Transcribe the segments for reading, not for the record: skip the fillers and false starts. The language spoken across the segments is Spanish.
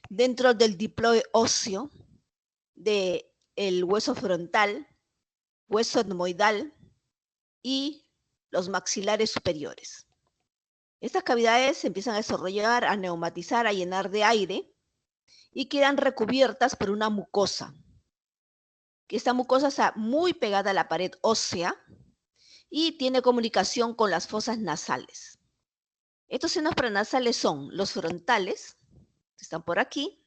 dentro del diploide óseo del hueso frontal, hueso etmoidal y los maxilares superiores. Estas cavidades se empiezan a desarrollar, a neumatizar, a llenar de aire y quedan recubiertas por una mucosa. Esta mucosa está muy pegada a la pared ósea y tiene comunicación con las fosas nasales. Estos senos paranasales son los frontales, que están por aquí.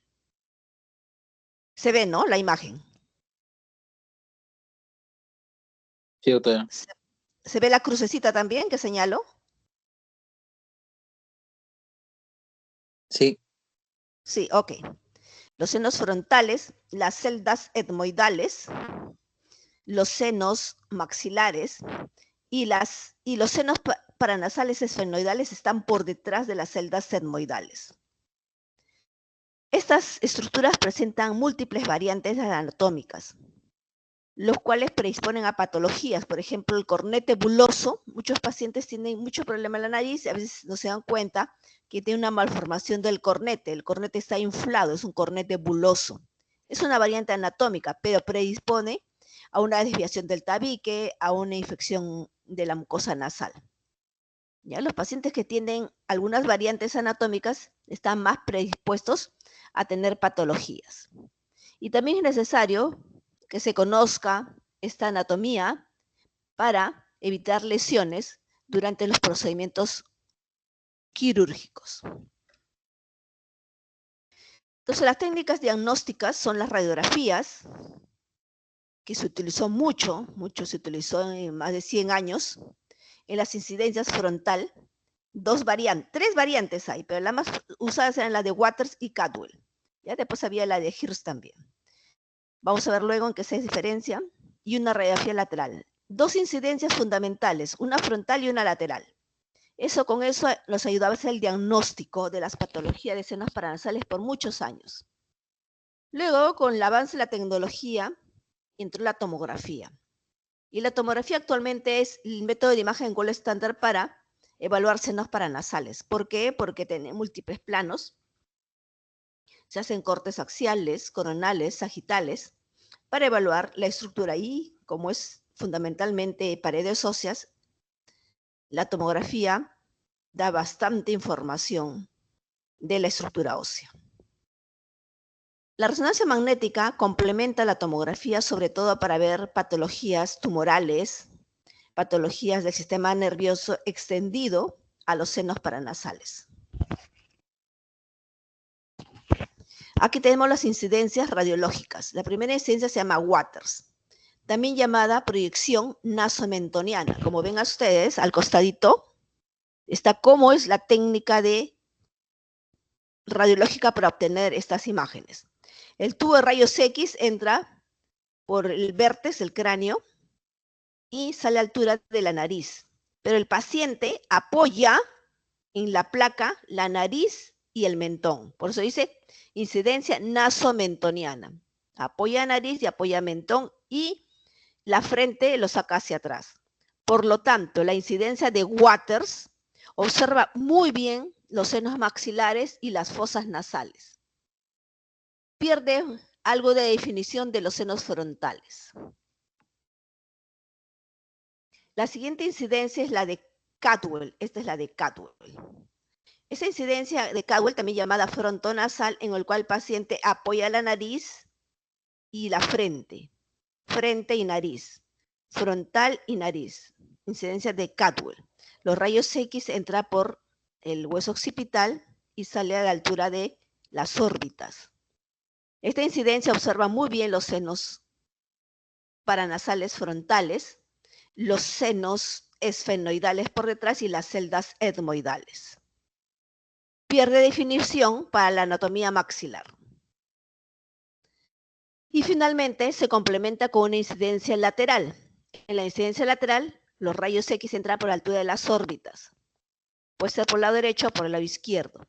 Se ve, ¿no? La imagen. Sí, doctora. ¿Se ve la crucecita también que señalo? Sí. Sí, ok. Los senos frontales, las celdas etmoidales, los senos maxilares y los senos paranasales esfenoidales están por detrás de las celdas etmoidales. Estas estructuras presentan múltiples variantes anatómicas, los cuales predisponen a patologías. Por ejemplo, el cornete buloso. Muchos pacientes tienen mucho problema en la nariz y a veces no se dan cuenta que tiene una malformación del cornete. El cornete está inflado, es un cornete buloso. Es una variante anatómica, pero predispone a una desviación del tabique, a una infección de la mucosa nasal. ¿Ya? Los pacientes que tienen algunas variantes anatómicas están más predispuestos a tener patologías. Y también es necesario que se conozca esta anatomía para evitar lesiones durante los procedimientos quirúrgicos. Entonces, las técnicas diagnósticas son las radiografías, que se utilizó mucho se utilizó en más de 100 años, en las incidencias frontal, tres variantes hay, pero las más usadas eran la de Waters y Cadwell. Ya después había la de Hirsch también. Vamos a ver luego en qué se diferencia. Y una radiografía lateral. Dos incidencias fundamentales, una frontal y una lateral. Con eso nos ayudaba a hacer el diagnóstico de las patologías de senos paranasales por muchos años. Luego, con el avance de la tecnología, entró la tomografía. Y la tomografía actualmente es el método de imagen gold estándar para evaluar senos paranasales. ¿Por qué? Porque tiene múltiples planos. Se hacen cortes axiales, coronales, sagitales, para evaluar la estructura. Y como es fundamentalmente paredes óseas, la tomografía da bastante información de la estructura ósea. La resonancia magnética complementa la tomografía, sobre todo para ver patologías tumorales, patologías del sistema nervioso extendido a los senos paranasales. Aquí tenemos las incidencias radiológicas. La primera incidencia se llama Waters, también llamada proyección nasomentoniana. Como ven a ustedes, al costadito está cómo es la técnica radiológica para obtener estas imágenes. El tubo de rayos X entra por el vértex del cráneo y sale a altura de la nariz. Pero el paciente apoya en la placa la nariz y el mentón. Por eso dice incidencia nasomentoniana. Apoya nariz y apoya mentón y la frente lo saca hacia atrás. Por lo tanto, la incidencia de Waters observa muy bien los senos maxilares y las fosas nasales. Pierde algo de definición de los senos frontales. La siguiente incidencia es la de Cadwell. Esta es la de Cadwell. Esa incidencia de Cadwell, también llamada frontonasal, en el cual el paciente apoya la nariz y la frente y nariz, frontal y nariz. Incidencia de Cadwell. Los rayos X entran por el hueso occipital y sale a la altura de las órbitas. Esta incidencia observa muy bien los senos paranasales frontales, los senos esfenoidales por detrás y las celdas etmoidales. Pierde definición para la anatomía maxilar. Y finalmente se complementa con una incidencia lateral. En la incidencia lateral, los rayos X entran por la altura de las órbitas. Puede ser por el lado derecho o por el lado izquierdo.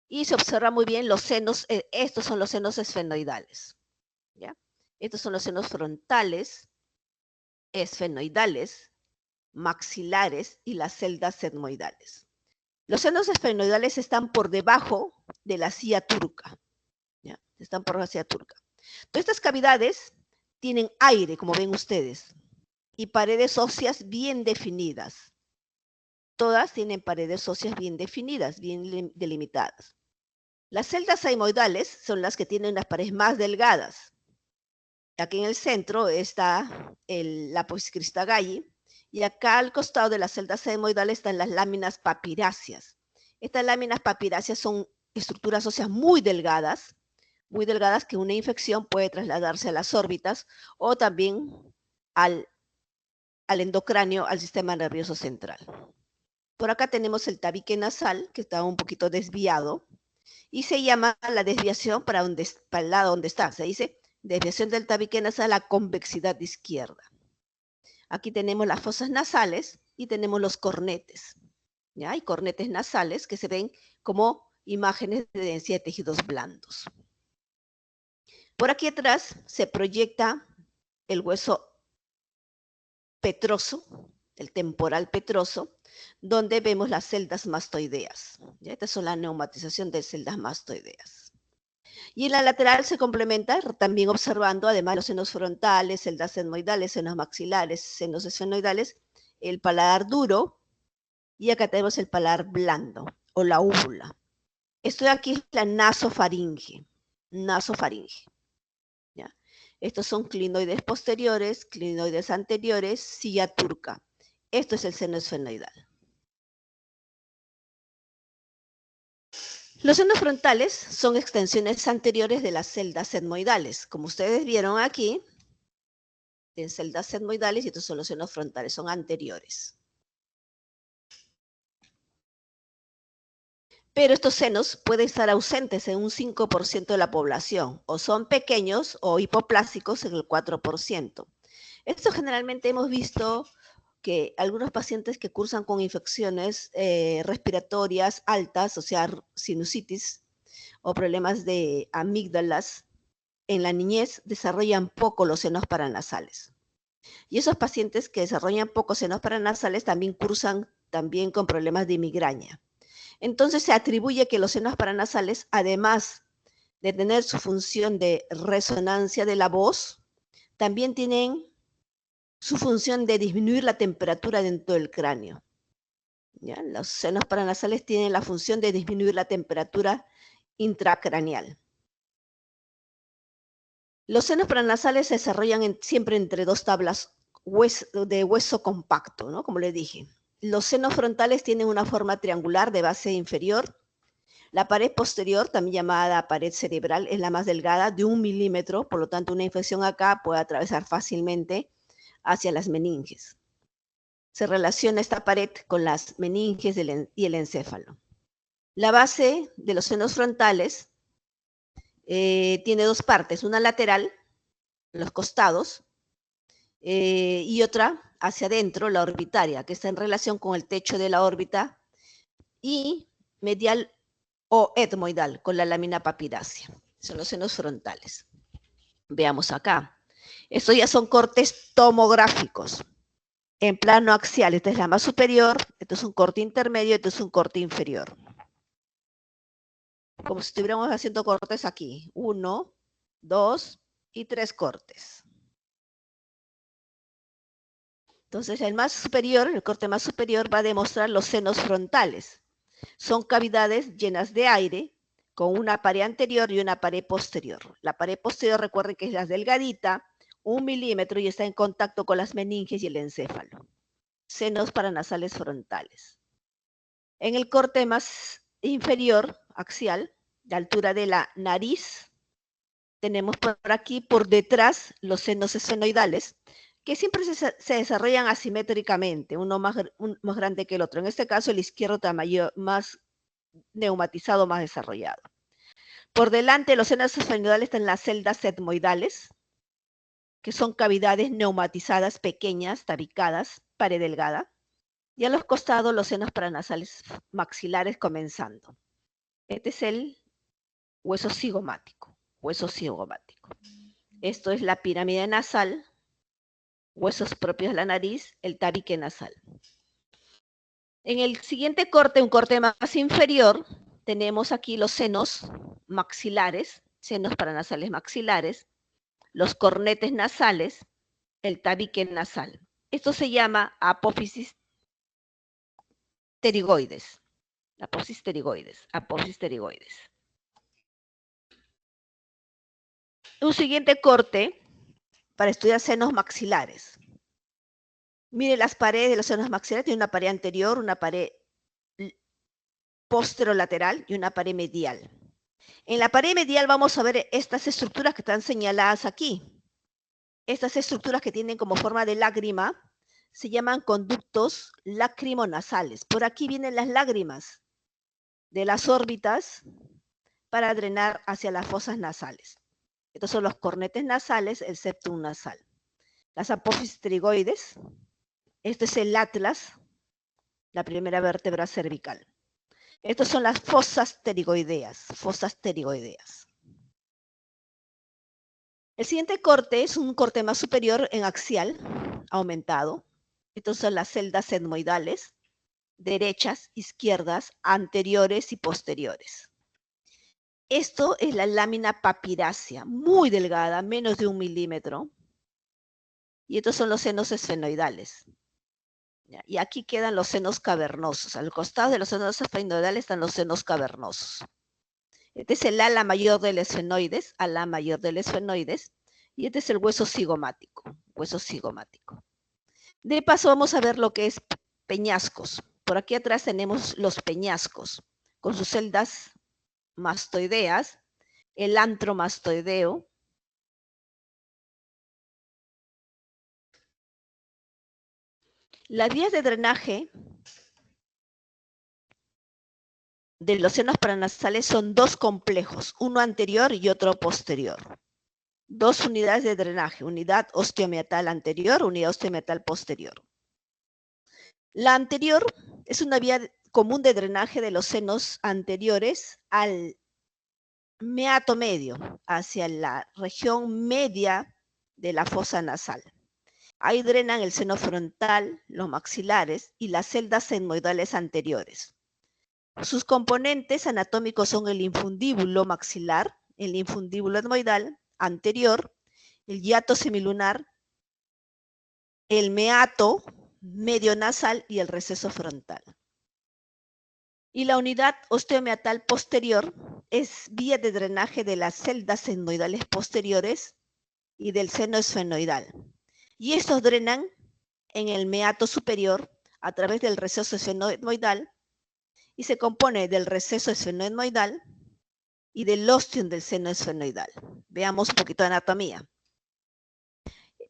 Y se observa muy bien los senos, estos son los senos esfenoidales. ¿Ya? Estos son los senos frontales, esfenoidales, maxilares y las celdas etmoidales. Los senos esfenoidales están por debajo de la silla turca. están por fascia turca. Todas estas cavidades tienen aire, como ven ustedes, y paredes óseas bien definidas. Todas tienen paredes óseas bien definidas, bien delimitadas. Las celdas sigmoidales son las que tienen las paredes más delgadas. Aquí en el centro está la apófisis crista galli, y acá al costado de las celdas sigmoidales están las láminas papiráceas. Estas láminas papiráceas son estructuras óseas muy delgadas que una infección puede trasladarse a las órbitas o también al endocráneo, al sistema nervioso central. Por acá tenemos el tabique nasal, que está un poquito desviado, y se llama la desviación para el lado donde está. Se dice desviación del tabique nasal a convexidad izquierda. Aquí tenemos las fosas nasales y tenemos los cornetes. ¿Ya? Hay cornetes nasales que se ven como imágenes de densidad de tejidos blandos. Por aquí atrás se proyecta el hueso petroso, el temporal petroso, donde vemos las celdas mastoideas. ¿Ya? Estas son la neumatización de celdas mastoideas. Y en la lateral se complementa también observando, además los senos frontales, celdas etmoidales, senos maxilares, senos esfenoidales, el paladar duro, y acá tenemos el paladar blando, o la úvula. Esto de aquí es la nasofaringe. ¿Ya? Estos son clinoides posteriores, clinoides anteriores, silla turca. Esto es el seno esfenoidal. Los senos frontales son extensiones anteriores de las celdas etmoidales. Como ustedes vieron aquí, en celdas etmoidales, y estos son los senos frontales, son anteriores. Pero estos senos pueden estar ausentes en un 5% de la población, o son pequeños o hipoplásicos en el 4%. Esto generalmente hemos visto que algunos pacientes que cursan con infecciones respiratorias altas, o sea, sinusitis o problemas de amígdalas, en la niñez desarrollan poco los senos paranasales. Y esos pacientes que desarrollan pocos senos paranasales también cursan también con problemas de migraña. Entonces se atribuye que los senos paranasales, además de tener su función de resonancia de la voz, también tienen su función de disminuir la temperatura dentro del cráneo. ¿Ya? Los senos paranasales tienen la función de disminuir la temperatura intracraneal. Los senos paranasales se desarrollan siempre entre dos tablas de hueso compacto, ¿no? Como les dije. Los senos frontales tienen una forma triangular de base inferior. La pared posterior, también llamada pared cerebral, es la más delgada, de 1 milímetro, por lo tanto una infección acá puede atravesar fácilmente hacia las meninges. Se relaciona esta pared con las meninges y el encéfalo. La base de los senos frontales tiene dos partes, una lateral, los costados, y otra hacia adentro, la orbitaria, que está en relación con el techo de la órbita, y medial o etmoidal, con la lámina papirácea. Son los senos frontales. Veamos acá. Estos ya son cortes tomográficos. En plano axial, esta es la más superior, esto es un corte intermedio, esto es un corte inferior. Como si estuviéramos haciendo cortes aquí. 1, 2 y 3 cortes. Entonces el más superior, el corte más superior va a demostrar los senos frontales. Son cavidades llenas de aire con una pared anterior y una pared posterior. La pared posterior, recuerden que es la delgadita, 1 milímetro, y está en contacto con las meninges y el encéfalo. Senos paranasales frontales. En el corte más inferior, axial, de altura de la nariz, tenemos por aquí, por detrás, los senos esfenoidales, que siempre se desarrollan asimétricamente, uno más grande que el otro. En este caso, el izquierdo está más neumatizado, más desarrollado. Por delante, los senos esfenoidales están las celdas etmoidales, que son cavidades neumatizadas pequeñas, tabicadas, pared delgada. Y a los costados, los senos paranasales maxilares comenzando. Este es el hueso cigomático. Esto es la pirámide nasal, huesos propios de la nariz, el tabique nasal. En el siguiente corte, un corte más inferior, tenemos aquí los senos maxilares, senos paranasales maxilares, los cornetes nasales, el tabique nasal. Esto se llama apófisis pterigoides. Apófisis pterigoides. Apófisis pterigoides. Un siguiente corte para estudiar senos maxilares. Mire las paredes de los senos maxilares, tiene una pared anterior, una pared posterolateral y una pared medial. En la pared medial vamos a ver estas estructuras que están señaladas aquí. Estas estructuras que tienen como forma de lágrima se llaman conductos lacrimonasales. Por aquí vienen las lágrimas de las órbitas para drenar hacia las fosas nasales. Estos son los cornetes nasales, el septum nasal. Las apófisis pterigoides. Este es el atlas, la primera vértebra cervical. Estas son las fosas pterigoideas, fosas pterigoideas. El siguiente corte es un corte más superior en axial, aumentado. Estas son las celdas etmoidales, derechas, izquierdas, anteriores y posteriores. Esto es la lámina papirácea, muy delgada, menos de 1 milímetro. Y estos son los senos esfenoidales. Y aquí quedan los senos cavernosos. Al costado de los senos esfenoidales están los senos cavernosos. Este es el ala mayor del esfenoides, y este es el hueso cigomático, De paso vamos a ver lo que es peñascos. Por aquí atrás tenemos los peñascos, con sus celdas mastoideas, el antro mastoideo, las vías de drenaje de los senos paranasales son dos complejos, uno anterior y otro posterior. Dos unidades de drenaje, unidad osteomiatal anterior, unidad osteomiatal posterior. La anterior es una vía común de drenaje de los senos anteriores al meato medio, hacia la región media de la fosa nasal. Ahí drenan el seno frontal, los maxilares y las celdas etmoidales anteriores. Sus componentes anatómicos son el infundíbulo maxilar, el infundíbulo etmoidal anterior, el hiato semilunar, el meato medio nasal y el receso frontal. Y la unidad osteomiatal posterior es vía de drenaje de las celdas etmoidales posteriores y del seno esfenoidal. Y estos drenan en el meato superior a través del receso esfenoidal y se compone del receso esfenoidal y del ostium del seno esfenoidal. Veamos un poquito de anatomía.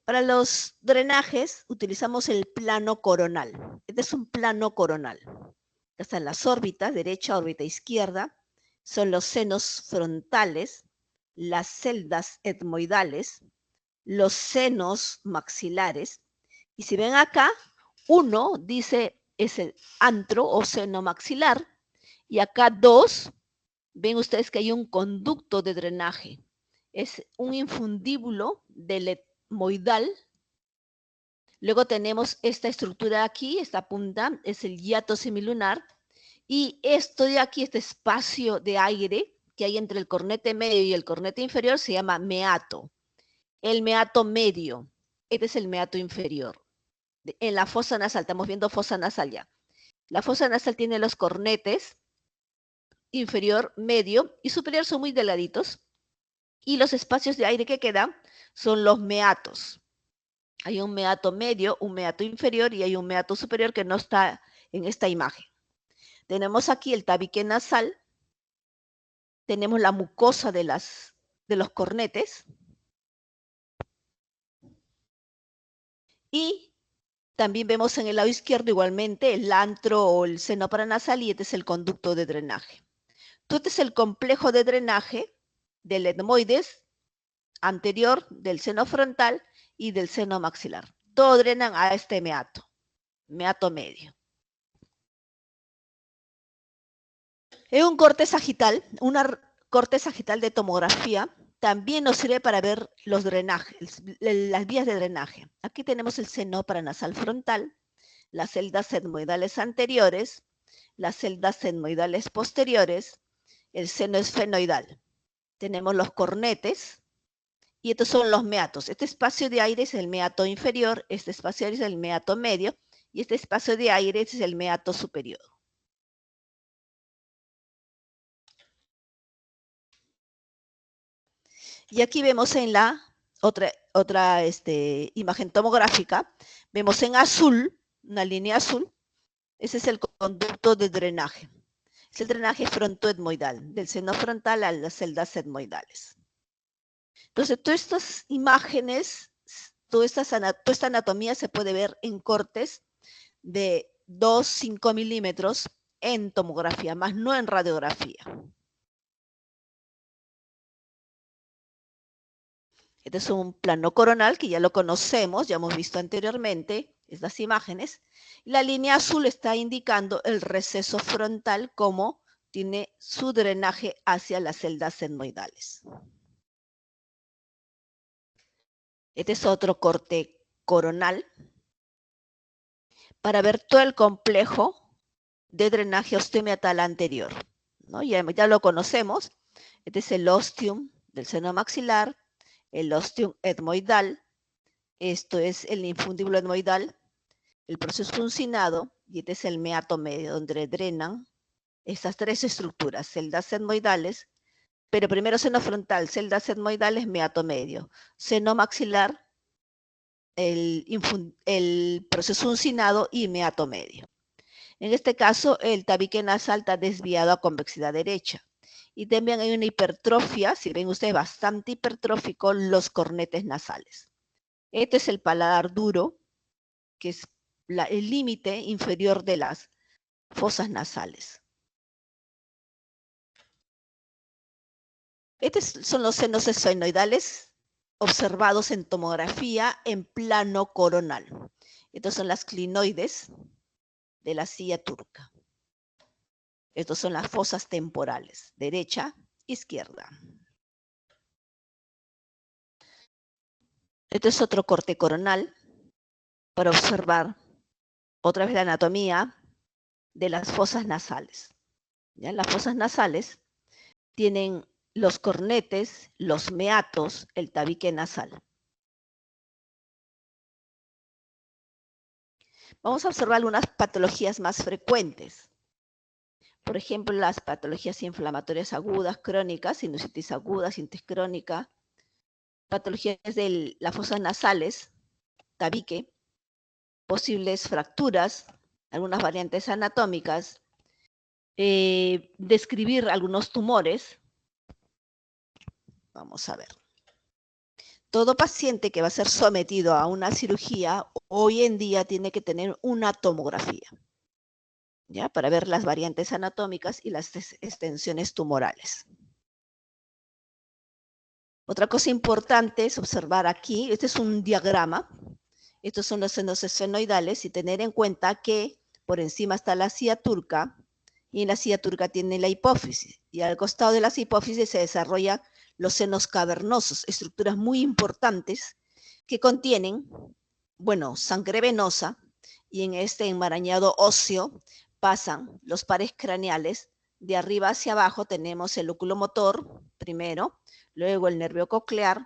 Para los drenajes utilizamos el plano coronal. Este es un plano coronal. Están las órbitas, derecha, órbita izquierda. Son los senos frontales, las celdas etmoidales, los senos maxilares. Y si ven acá, uno dice es el antro o seno maxilar. Y acá dos, ven ustedes que hay un conducto de drenaje. Es un infundíbulo del etmoidal. Luego tenemos esta estructura aquí, esta punta, es el hiato semilunar. Y esto de aquí, este espacio de aire que hay entre el cornete medio y el cornete inferior se llama meato. El meato medio, este es el meato inferior. En la fosa nasal, estamos viendo fosa nasal ya. La fosa nasal tiene los cornetes inferior, medio y superior son muy delgaditos. Y los espacios de aire que quedan son los meatos. Hay un meato medio, un meato inferior y hay un meato superior que no está en esta imagen. Tenemos aquí el tabique nasal. Tenemos la mucosa de los cornetes. Y también vemos en el lado izquierdo igualmente el antro o el seno paranasal y este es el conducto de drenaje. Este es el complejo de drenaje del etmoides anterior, del seno frontal y del seno maxilar. Todos drenan a este meato medio. En un corte sagital, una corte sagital de tomografía, también nos sirve para ver los drenajes, las vías de drenaje. Aquí tenemos el seno paranasal frontal, las celdas etmoidales anteriores, las celdas etmoidales posteriores, el seno esfenoidal. tenemos los cornetes, y estos son los meatos. Este espacio de aire es el meato inferior, este espacio de aire es el meato medio, y este espacio de aire es el meato superior. Y aquí vemos en la otra imagen tomográfica, vemos en azul, una línea azul, ese es el conducto de drenaje. Es el drenaje frontoetmoidal, del seno frontal a las celdas etmoidales. Entonces, todas estas imágenes, toda esta anatomía se puede ver en cortes de 2-5 milímetros en tomografía, más no en radiografía. Este es un plano coronal que ya lo conocemos, ya hemos visto anteriormente estas imágenes. La línea azul está indicando el receso frontal como tiene su drenaje hacia las celdas etmoidales. Este es otro corte coronal para ver todo el complejo de drenaje osteomeatal anterior, ¿no? Ya lo conocemos. Este es el ostium del seno maxilar, el ostium etmoidal, esto es el infundíbulo etmoidal, el proceso uncinado, y este es el meato medio, donde drenan estas tres estructuras, celdas etmoidales, pero primero seno frontal, celdas etmoidales, meato medio, seno maxilar, el proceso uncinado y meato medio. En este caso, el tabique nasal está desviado a convexidad derecha. Y también hay una hipertrofia, si ven ustedes, bastante hipertrófico, los cornetes nasales. Este es el paladar duro, que es el límite inferior de las fosas nasales. Estos son los senos esfenoidales observados en tomografía en plano coronal. Estas son las clinoides de la silla turca. Estas son las fosas temporales, derecha, izquierda. Este es otro corte coronal para observar otra vez la anatomía de las fosas nasales. ¿Ya? Las fosas nasales tienen los cornetes, los meatos, el tabique nasal. Vamos a observar algunas patologías más frecuentes. Por ejemplo, las patologías inflamatorias agudas, crónicas, sinusitis aguda, sinusitis crónica, patologías de las fosas nasales, tabique, posibles fracturas, algunas variantes anatómicas, describir algunos tumores. Vamos a ver. Todo paciente que va a ser sometido a una cirugía hoy en día tiene que tener una tomografía, ¿ya? Para ver las variantes anatómicas y las extensiones tumorales. Otra cosa importante es observar aquí, este es un diagrama, estos son los senos esfenoidales, y tener en cuenta que por encima está la silla turca, y en la silla turca tiene la hipófisis, y al costado de las hipófisis se desarrollan los senos cavernosos, estructuras muy importantes que contienen, bueno, sangre venosa, y en este enmarañado óseo pasan los pares craneales. De arriba hacia abajo tenemos el oculomotor, primero, luego el nervio coclear,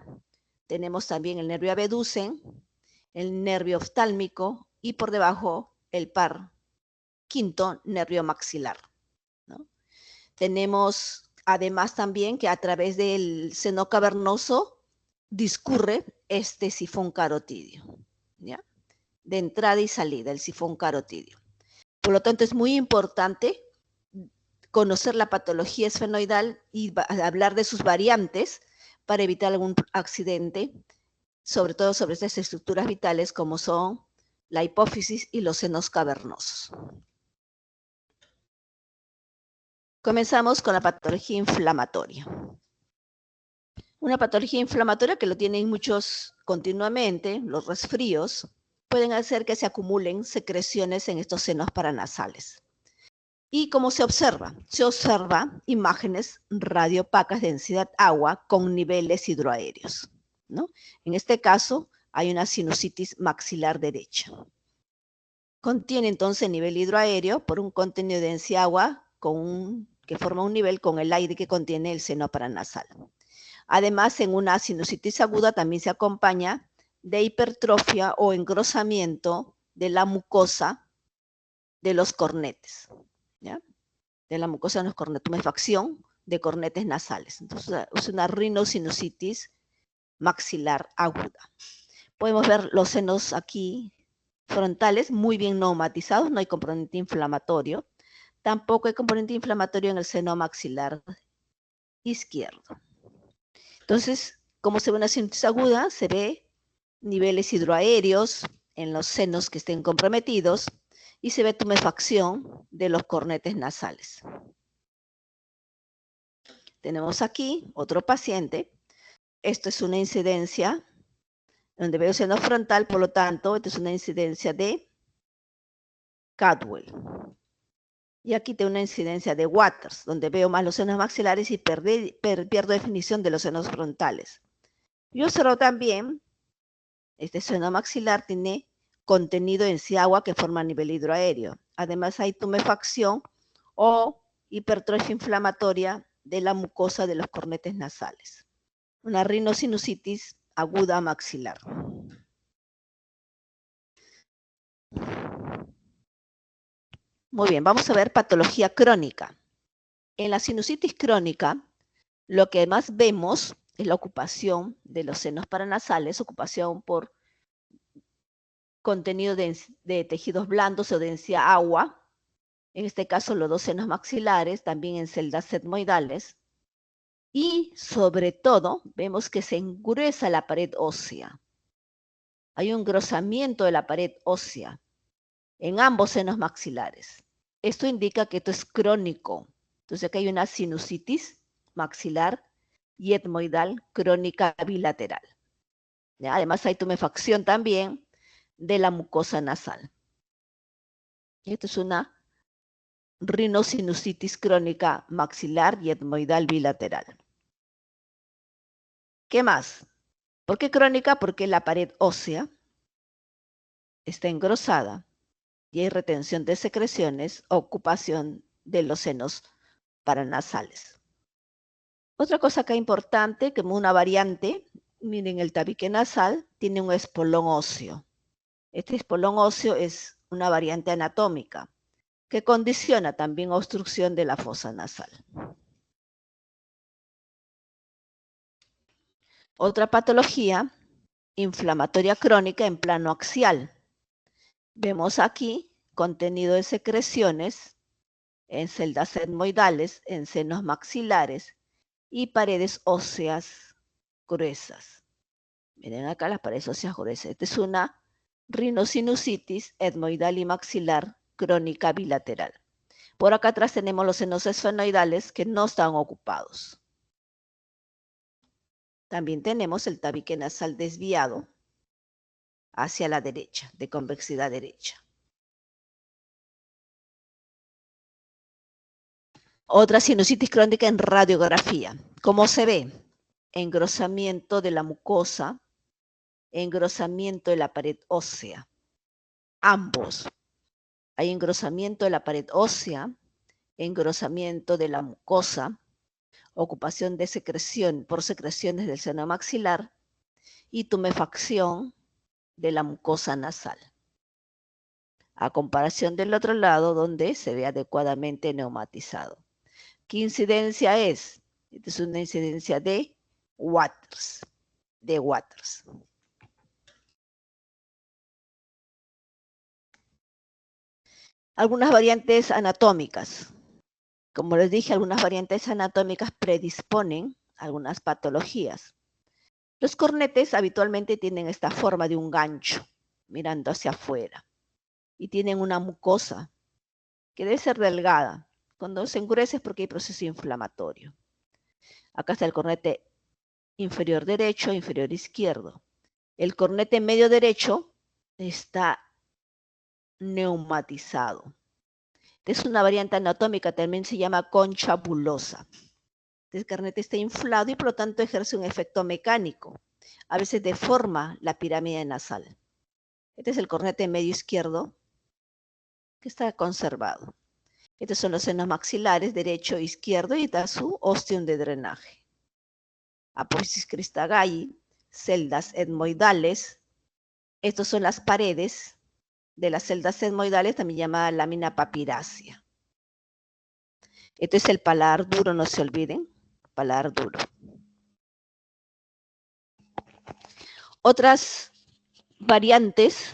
tenemos también el nervio abducen, el nervio oftálmico y por debajo el par quinto, nervio maxilar, ¿no? Tenemos además también que a través del seno cavernoso discurre este sifón carotidio, ¿ya? De entrada y salida, el sifón carotidio. Por lo tanto, es muy importante conocer la patología esfenoidal y hablar de sus variantes para evitar algún accidente, sobre todo sobre estas estructuras vitales como son la hipófisis y los senos cavernosos. Comenzamos con la patología inflamatoria. Una patología inflamatoria que lo tienen muchos continuamente, los resfríos, pueden hacer que se acumulen secreciones en estos senos paranasales. ¿Y cómo se observa? Se observa imágenes radioopacas de densidad agua con niveles hidroaéreos, ¿no? En este caso hay una sinusitis maxilar derecha. Contiene entonces nivel hidroaéreo por un contenido de densidad agua que forma un nivel con el aire que contiene el seno paranasal. Además, en una sinusitis aguda también se acompaña de hipertrofia o engrosamiento de la mucosa de los cornetes, ¿ya? De la mucosa de los cornetes, tumefacción de cornetes nasales. Entonces, es una rinosinusitis maxilar aguda. Podemos ver los senos aquí frontales muy bien neumatizados, no hay componente inflamatorio. Tampoco hay componente inflamatorio en el seno maxilar izquierdo. Entonces, como se ve una sinusitis aguda, se ve niveles hidroaéreos en los senos que estén comprometidos y se ve tumefacción de los cornetes nasales. Tenemos aquí otro paciente. Esto es una incidencia donde veo seno frontal, por lo tanto, esto es una incidencia de Cadwell. Y aquí tengo una incidencia de Waters, donde veo más los senos maxilares y pierdo definición de los senos frontales. Y observo también, este seno maxilar tiene contenido en sí agua que forma nivel hidroaéreo. Además hay tumefacción o hipertrofia inflamatoria de la mucosa de los cornetes nasales. Una rinosinusitis aguda maxilar. Muy bien, vamos a ver patología crónica. En la sinusitis crónica, lo que más vemos es la ocupación de los senos paranasales, ocupación por contenido de tejidos blandos o densidad agua, en este caso los dos senos maxilares, también en celdas etmoidales, y sobre todo vemos que se engruesa la pared ósea. Hay un engrosamiento de la pared ósea en ambos senos maxilares. Esto indica que esto es crónico. Entonces aquí hay una sinusitis maxilar y etmoidal crónica bilateral. ¿Ya? Además hay tumefacción también de la mucosa nasal. Esto es una rinosinusitis crónica maxilar y etmoidal bilateral. ¿Qué más? ¿Por qué crónica? Porque la pared ósea está engrosada y hay retención de secreciones, ocupación de los senos paranasales. Otra cosa acá importante, como una variante, miren el tabique nasal, tiene un espolón óseo. Este espolón óseo es una variante anatómica que condiciona también obstrucción de la fosa nasal. Otra patología inflamatoria crónica en plano axial. Vemos aquí contenido de secreciones en celdas etmoidales, en senos maxilares y paredes óseas gruesas. Miren acá las paredes óseas gruesas. Esta es una rinosinusitis etmoidal y maxilar crónica bilateral. Por acá atrás tenemos los senos esfenoidales que no están ocupados. También tenemos el tabique nasal desviado hacia la derecha, de convexidad derecha. Otra sinusitis crónica en radiografía. ¿Cómo se ve? Engrosamiento de la mucosa, engrosamiento de la pared ósea. Ambos. Hay engrosamiento de la pared ósea, engrosamiento de la mucosa, ocupación de secreción por secreciones del seno maxilar y tumefacción de la mucosa nasal. A comparación del otro lado, donde se ve adecuadamente neumatizado. ¿Qué incidencia es? Esta es una incidencia de Waters. Algunas variantes anatómicas. Como les dije, algunas variantes anatómicas predisponen a algunas patologías. Los cornetes habitualmente tienen esta forma de un gancho, mirando hacia afuera. Y tienen una mucosa, que debe ser delgada. Cuando se endurece es porque hay proceso inflamatorio. Acá está el cornete inferior derecho, inferior izquierdo. El cornete medio derecho está neumatizado. Es una variante anatómica, también se llama concha bulosa. El cornete está inflado y por lo tanto ejerce un efecto mecánico. A veces deforma la pirámide nasal. Este es el cornete medio izquierdo que está conservado. Estos son los senos maxilares derecho e izquierdo y está su ostium de drenaje. apófisis Christgau, celdas etmoidales. Estas son las paredes de las celdas etmoidales, también llamada lámina papirácea. Este es el paladar duro, no se olviden, paladar duro. Otras variantes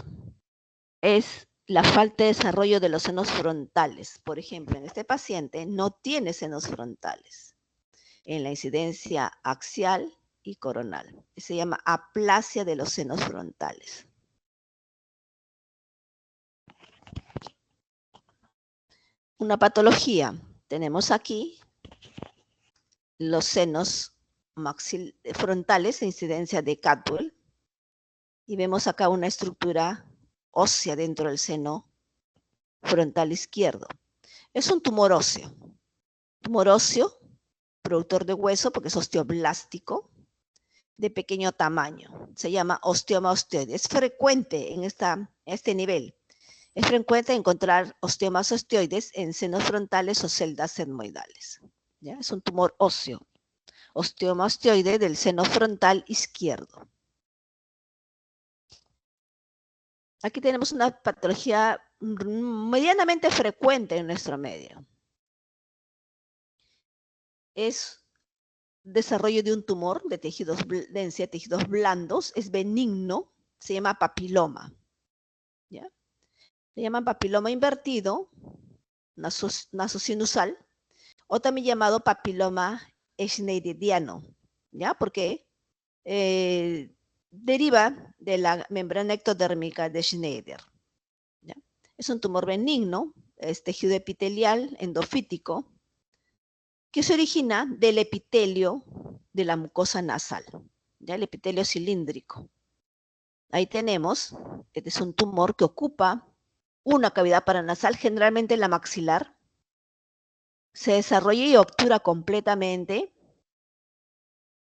es la falta de desarrollo de los senos frontales. Por ejemplo, en este paciente no tiene senos frontales en la incidencia axial y coronal. Se llama aplasia de los senos frontales. Una patología. Tenemos aquí los senos frontales de incidencia de Cadwell. Y vemos acá una estructura ósea dentro del seno frontal izquierdo. Es un tumor óseo. Tumor óseo, productor de hueso porque es osteoblástico, de pequeño tamaño. Se llama osteoma osteoide. Es frecuente en este nivel. Es frecuente encontrar osteomas osteoides en senos frontales o celdas etmoidales. ¿Ya? Es un tumor óseo. Osteoma osteoide del seno frontal izquierdo. Aquí tenemos una patología medianamente frecuente en nuestro medio. Es desarrollo de un tumor de tejidos, densidad de tejidos blandos, es benigno, se llama papiloma. ¿Ya? Le llaman papiloma invertido, nasosinusal, o también llamado papiloma schneideriano, ¿ya? Porque deriva de la membrana ectodérmica de Schneider. ¿Ya? Es un tumor benigno, es tejido epitelial endofítico, que se origina del epitelio de la mucosa nasal, ¿ya? El epitelio cilíndrico. Ahí tenemos, este es un tumor que ocupa una cavidad paranasal, generalmente la maxilar, se desarrolla y obtura completamente,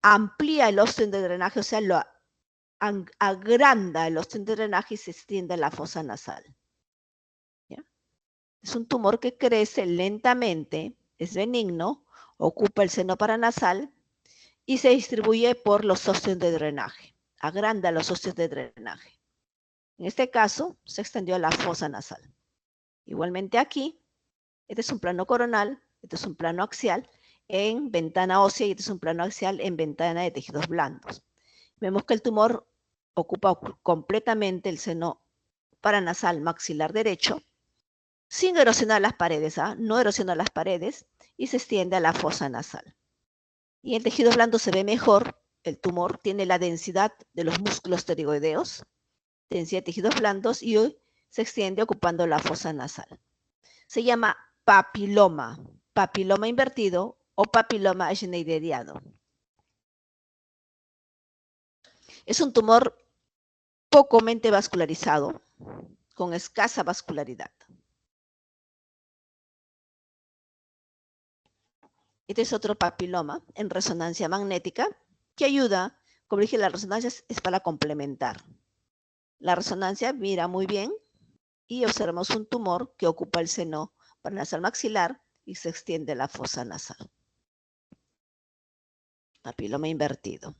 amplía el ósteo de drenaje, o sea, lo agranda el ósteo de drenaje y se extiende a la fosa nasal. ¿Ya? Es un tumor que crece lentamente, es benigno, ocupa el seno paranasal y se distribuye por los ósteos de drenaje, agranda los ósteos de drenaje. En este caso, se extendió a la fosa nasal. Igualmente aquí, este es un plano coronal, este es un plano axial en ventana ósea y este es un plano axial en ventana de tejidos blandos. Vemos que el tumor ocupa completamente el seno paranasal maxilar derecho, sin erosionar las paredes, no erosiona las paredes y se extiende a la fosa nasal. Y el tejido blando se ve mejor, el tumor tiene la densidad de los músculos pterigoideos, densidad de tejidos blandos y hoy se extiende ocupando la fosa nasal. Se llama papiloma, papiloma invertido o papiloma schneideriano. Es un tumor pocamente vascularizado, con escasa vascularidad. Este es otro papiloma en resonancia magnética que ayuda, como dije, la resonancia es para complementar. La resonancia mira muy bien y observamos un tumor que ocupa el seno paranasal maxilar y se extiende a la fosa nasal. Papiloma invertido.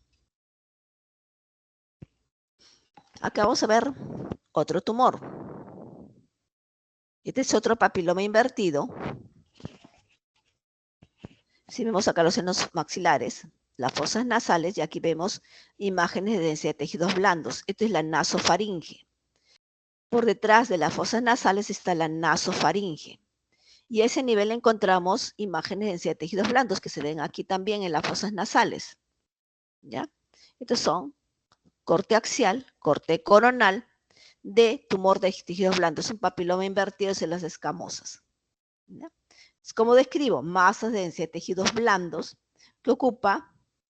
Acá vamos a ver otro tumor. Este es otro papiloma invertido. Si vemos acá los senos maxilares, las fosas nasales, y aquí vemos imágenes de densidad de tejidos blandos. Esto es la nasofaringe. Por detrás de las fosas nasales está la nasofaringe. Y a ese nivel encontramos imágenes de densidad de tejidos blandos que se ven aquí también en las fosas nasales. ¿Ya? Estos son corte axial, corte coronal de tumor de tejidos blandos. Es un papiloma invertido en las escamosas. ¿Ya? Es como describo, masas de densidad de tejidos blandos que ocupa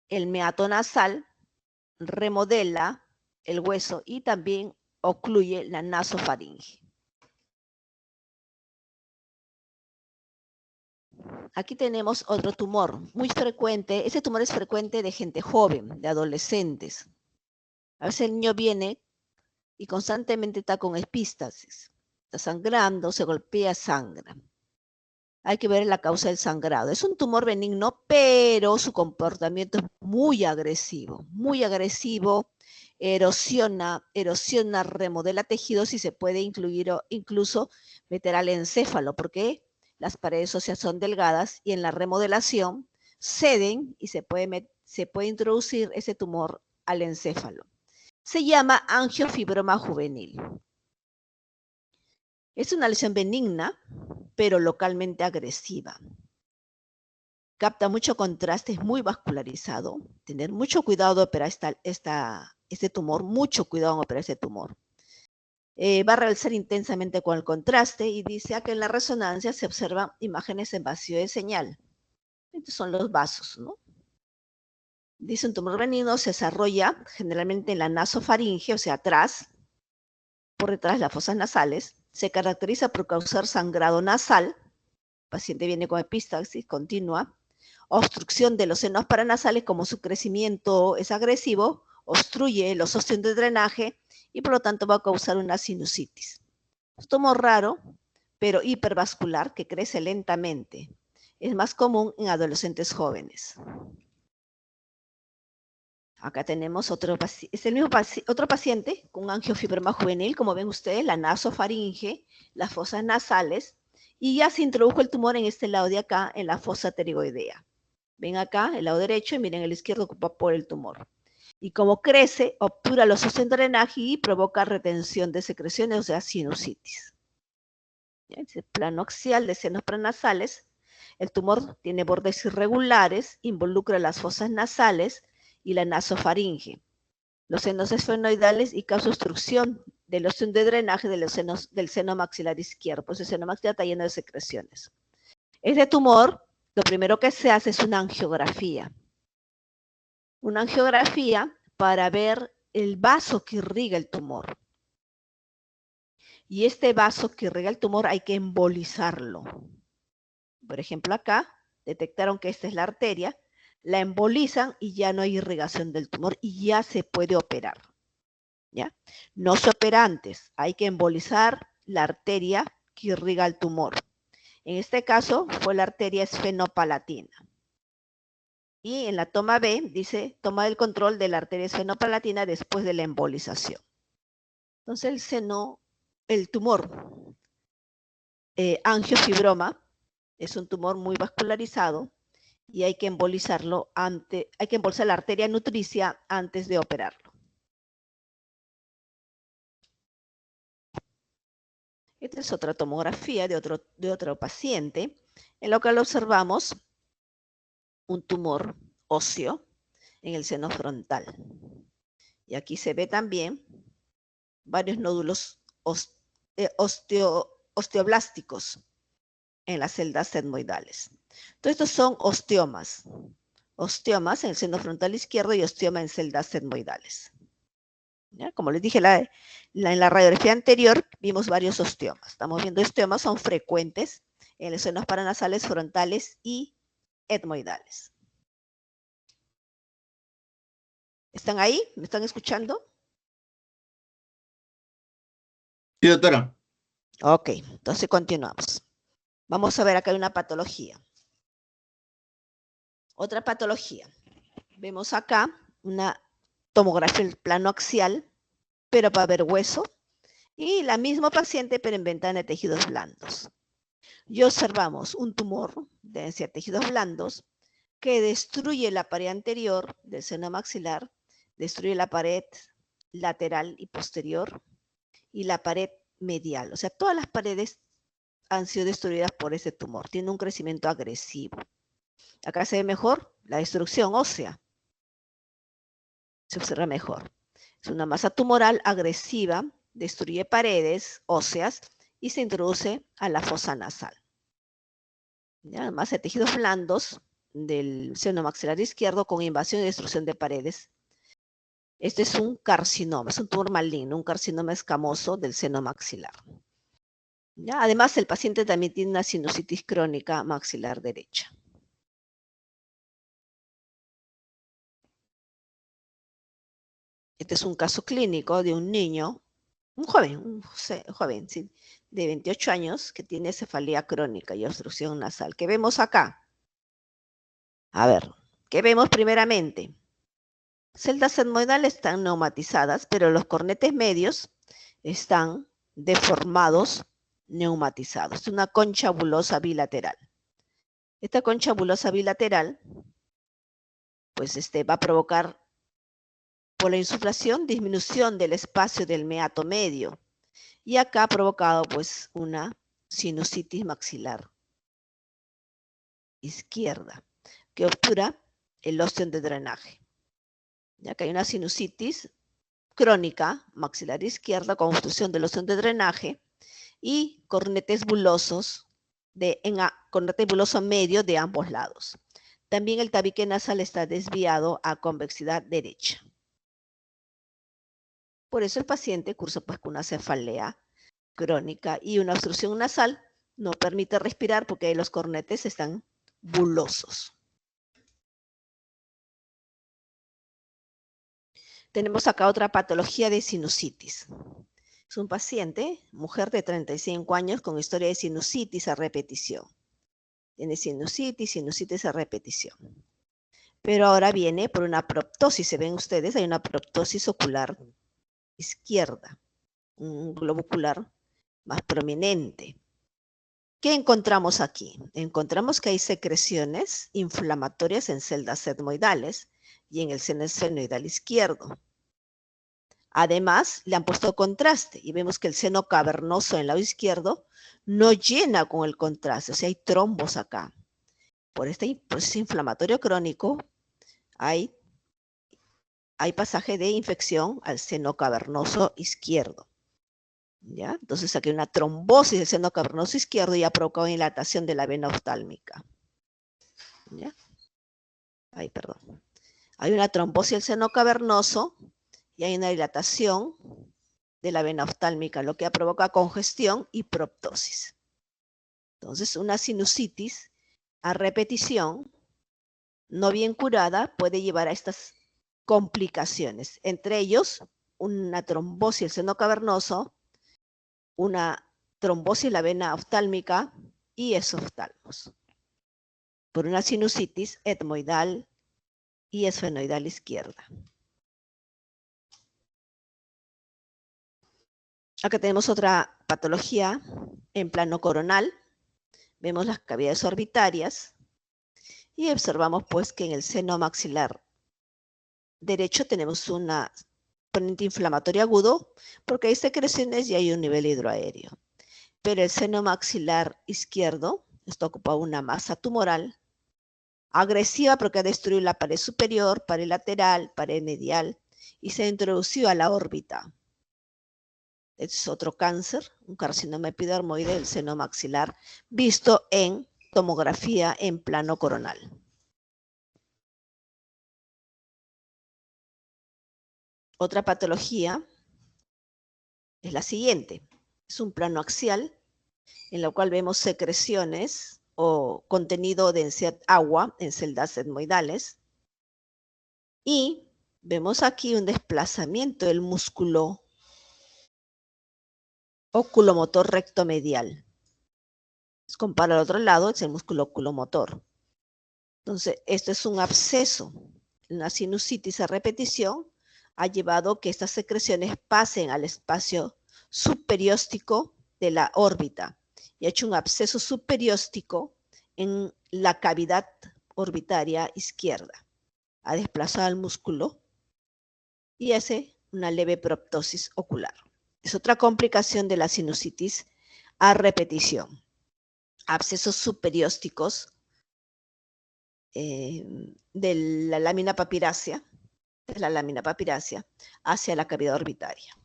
el meato nasal, remodela el hueso y también ocluye la nasofaringe. Aquí tenemos otro tumor muy frecuente. Ese tumor es frecuente de gente joven, de adolescentes. A veces el niño viene y constantemente está con epístasis. Está sangrando, se golpea, sangra. Hay que ver la causa del sangrado. Es un tumor benigno, pero su comportamiento es muy agresivo, erosiona, remodela tejidos y se puede incluir incluso meter al encéfalo, porque las paredes óseas son delgadas y en la remodelación ceden y se puede introducir ese tumor al encéfalo. Se llama angiofibroma juvenil. Es una lesión benigna, pero localmente agresiva. Capta mucho contraste, es muy vascularizado. Tener mucho cuidado de operar este tumor, mucho cuidado en operar este tumor. Va a realizar intensamente con el contraste y dice que en la resonancia se observan imágenes en vacío de señal. Estos son los vasos, ¿no? Dice un tumor benigno se desarrolla generalmente en la nasofaringe, o sea, atrás, por detrás de las fosas nasales. Se caracteriza por causar sangrado nasal. El paciente viene con epistaxis continua. Obstrucción de los senos paranasales, como su crecimiento es agresivo, obstruye los óseos de drenaje y por lo tanto va a causar una sinusitis. Es un tumor raro, pero hipervascular, que crece lentamente. Es más común en adolescentes jóvenes. Acá tenemos otro paciente con angiofibroma juvenil, como ven ustedes, la nasofaringe, las fosas nasales, y ya se introdujo el tumor en este lado de acá, en la fosa pterigoidea. Ven acá, el lado derecho, y miren el izquierdo ocupado por el tumor. Y como crece, obtura los óseos de drenaje y provoca retención de secreciones, o sea, sinusitis. Es el plano axial de senos prenasales. El tumor tiene bordes irregulares, involucra las fosas nasales y la nasofaringe, los senos esfenoidales y causa obstrucción del óseo de drenaje del seno maxilar izquierdo. Pues el seno maxilar está lleno de secreciones. Este tumor, lo primero que se hace es una angiografía. Una angiografía para ver el vaso que irriga el tumor. Y este vaso que irriga el tumor hay que embolizarlo. Por ejemplo, acá detectaron que esta es la arteria, la embolizan y ya no hay irrigación del tumor y ya se puede operar. ¿Ya? No se opera antes, hay que embolizar la arteria que irriga el tumor. En este caso fue la arteria esfenopalatina. Y en la toma B dice, toma el control de la arteria esfenopalatina después de la embolización. Entonces el tumor angiofibroma es un tumor muy vascularizado y hay que embolizar la arteria nutricia antes de operarlo. Esta es otra tomografía de otro paciente, en la cual observamos un tumor óseo en el seno frontal. Y aquí se ve también varios nódulos osteoblásticos en las celdas etmoidales. Todos estos son osteomas. Osteomas en el seno frontal izquierdo y osteoma en celdas etmoidales. ¿Ya? Como les dije en la radiografía anterior, vimos varios osteomas. Estamos viendo osteomas, son frecuentes en los senos paranasales, frontales y etmoidales. ¿Están ahí? ¿Me están escuchando? Sí, doctora. Ok, entonces continuamos. Vamos a ver, acá hay una patología. Otra patología. Vemos acá una tomografía del plano axial, pero para ver hueso, y la misma paciente, pero en ventana de tejidos blandos. Y observamos un tumor de tejidos blandos que destruye la pared anterior del seno maxilar, destruye la pared lateral y posterior y la pared medial. O sea, todas las paredes han sido destruidas por ese tumor. Tiene un crecimiento agresivo. Acá se ve mejor la destrucción ósea. Se observa mejor. Es una masa tumoral agresiva, destruye paredes óseas y se introduce a la fosa nasal. ¿Ya? Masa de tejidos blandos del seno maxilar izquierdo con invasión y destrucción de paredes. Este es un carcinoma, es un tumor maligno, un carcinoma escamoso del seno maxilar. ¿Ya? Además, el paciente también tiene una sinusitis crónica maxilar derecha. Este es un caso clínico de un niño, un joven, sí, de 28 años que tiene cefalea crónica y obstrucción nasal. ¿Qué vemos acá? A ver, ¿qué vemos primeramente? Celdas etmoidales están neumatizadas, pero los cornetes medios están deformados, neumatizados. Es una concha bulosa bilateral. Esta concha bulosa bilateral, pues va a provocar, por la insuflación, disminución del espacio del meato medio. Y acá ha provocado, pues, una sinusitis maxilar izquierda, que obtura el ostión de drenaje. Ya que hay una sinusitis crónica maxilar izquierda con obstrucción del ostión de drenaje y cornetes bulosos, cornete buloso medio de ambos lados. También el tabique nasal está desviado a convexidad derecha. Por eso el paciente cursa pues con una cefalea crónica y una obstrucción nasal no permite respirar porque los cornetes están bulosos. Tenemos acá otra patología de sinusitis. Es un paciente, mujer de 35 años con historia de sinusitis a repetición. Tiene sinusitis a repetición. Pero ahora viene por una proptosis. Se ven ustedes, hay una proptosis ocular izquierda, un globo ocular más prominente. ¿Qué encontramos aquí? Encontramos que hay secreciones inflamatorias en celdas etmoidales y en el seno esfenoidal izquierdo. Además, le han puesto contraste y vemos que el seno cavernoso en el lado izquierdo no llena con el contraste, o sea, hay trombos acá. Por este proceso inflamatorio crónico hay pasaje de infección al seno cavernoso izquierdo. ¿Ya? Entonces aquí hay una trombosis del seno cavernoso izquierdo y ha provocado dilatación de la vena oftálmica. ¿Ya? Ay, perdón. Hay una trombosis del seno cavernoso y hay una dilatación de la vena oftálmica, lo que provoca congestión y proptosis. Entonces, una sinusitis a repetición no bien curada puede llevar a estas complicaciones, entre ellos una trombosis del seno cavernoso, una trombosis en la vena oftálmica y esoftalmos, por una sinusitis etmoidal y esfenoidal izquierda. Acá tenemos otra patología en plano coronal. Vemos las cavidades orbitarias y observamos pues que en el seno maxilar derecho tenemos una componente inflamatorio agudo porque hay secreciones y hay un nivel hidroaéreo. Pero el seno maxilar izquierdo está ocupado una masa tumoral agresiva porque ha destruido la pared superior, pared lateral, pared medial y se ha introducido a la órbita. Es otro cáncer, un carcinoma epidermoide del seno maxilar visto en tomografía en plano coronal. Otra patología es la siguiente. Es un plano axial en el cual vemos secreciones o contenido de densidad agua en celdas etmoidales. Y vemos aquí un desplazamiento del músculo oculomotor rectomedial. Compara al otro lado, es el músculo oculomotor. Entonces, esto es un absceso. Una sinusitis a repetición ha llevado que estas secreciones pasen al espacio subperióstico de la órbita y ha hecho un absceso subperióstico en la cavidad orbitaria izquierda. Ha desplazado al músculo y hace una leve proptosis ocular. Es otra complicación de la sinusitis a repetición. Abscesos subperiósticos de la lámina papirácea, hacia la cavidad orbitaria.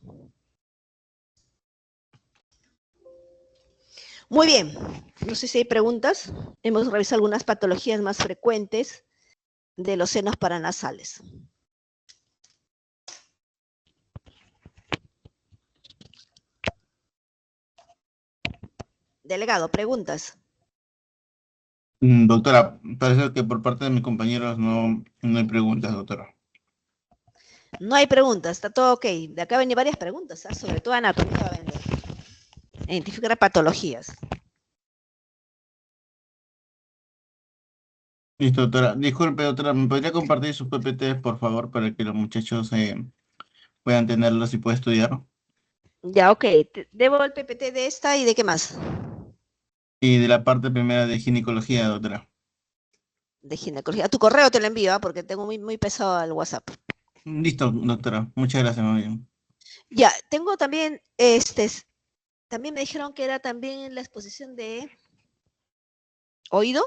Muy bien, no sé si hay preguntas. Hemos revisado algunas patologías más frecuentes de los senos paranasales. Delegado, preguntas. Doctora, parece que por parte de mis compañeros no hay preguntas, doctora. No hay preguntas, está todo ok. De acá ven varias preguntas, ¿eh? Sobre todo anatomía va a vender. Identificar patologías. Listo, doctora. Disculpe, doctora, ¿me podría compartir sus PPTs, por favor, para que los muchachos puedan tenerlos y puedan estudiar? Ya, ok. Debo el PPT de esta y de qué más. Y de la parte primera de ginecología, doctora. De ginecología. A tu correo te lo envío, porque tengo muy pesado el WhatsApp. Listo, doctora. Muchas gracias, muy bien. Ya, tengo también, también me dijeron que era también la exposición de oído.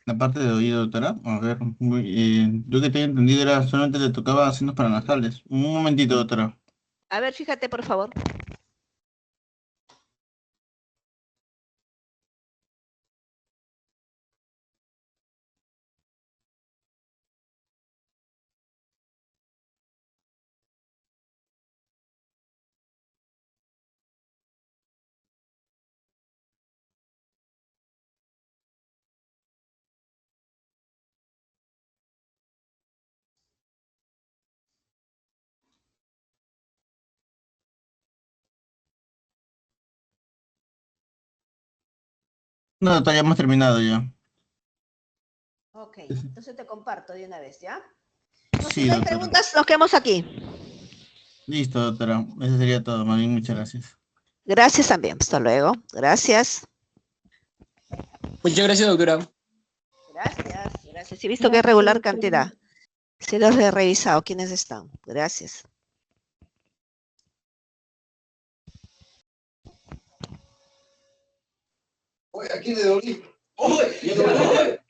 La parte de oído, doctora. A ver, yo que tenía entendido era solamente le tocaba signos paranasales. Un momentito, doctora. A ver, fíjate, por favor. No, doctora, ya hemos terminado ya. Ok, entonces te comparto de una vez, ¿ya? No, si Sí, no hay doctora. preguntas, nos quedamos aquí. Listo, doctora. Eso sería todo. Más bien, muchas gracias. Gracias también. Hasta luego. Gracias. Muchas gracias, doctora. Gracias. He visto que es regular cantidad. Se los he revisado. ¿Quiénes están? Gracias. Oye, aquí de Dolí. Oye,